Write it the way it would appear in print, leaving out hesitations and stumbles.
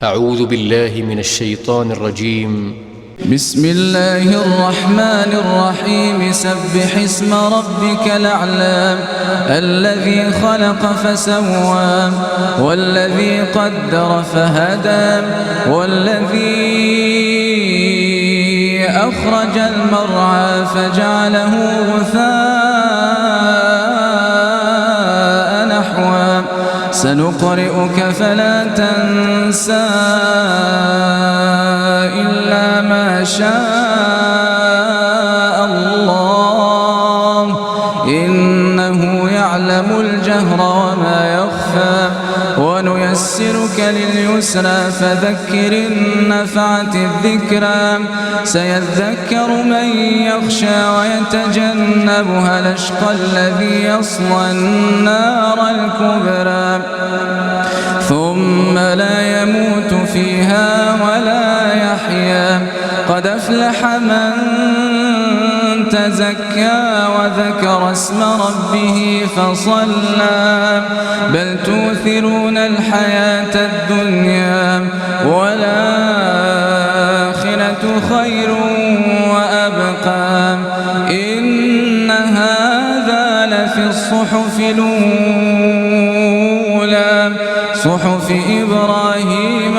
أعوذ بالله من الشيطان الرجيم. بسم الله الرحمن الرحيم. سبح اسم ربك الأعلى الذي خلق فسوى والذي قدر فهدى والذي أخرج المرعى فجعله غثاء نحوا سنقرئك فلا تنسى إلا ما شاء الله إنه يعلم الجهر وما يخفى ونيسرك لليسرى فذكر إن نفعت الذكرى سيذكر من يخشى ويتجنبها الأشقى الذي يصلى النار الكبرى ثم لا يموت فيها ولا يحيا قد أفلح من تزكى وذكر اسم ربه فصلى بل تؤثرون الحياة الدنيا والآخرة خير وأبقى إن هذا لفي الصحف الأولى صحف إبراهيم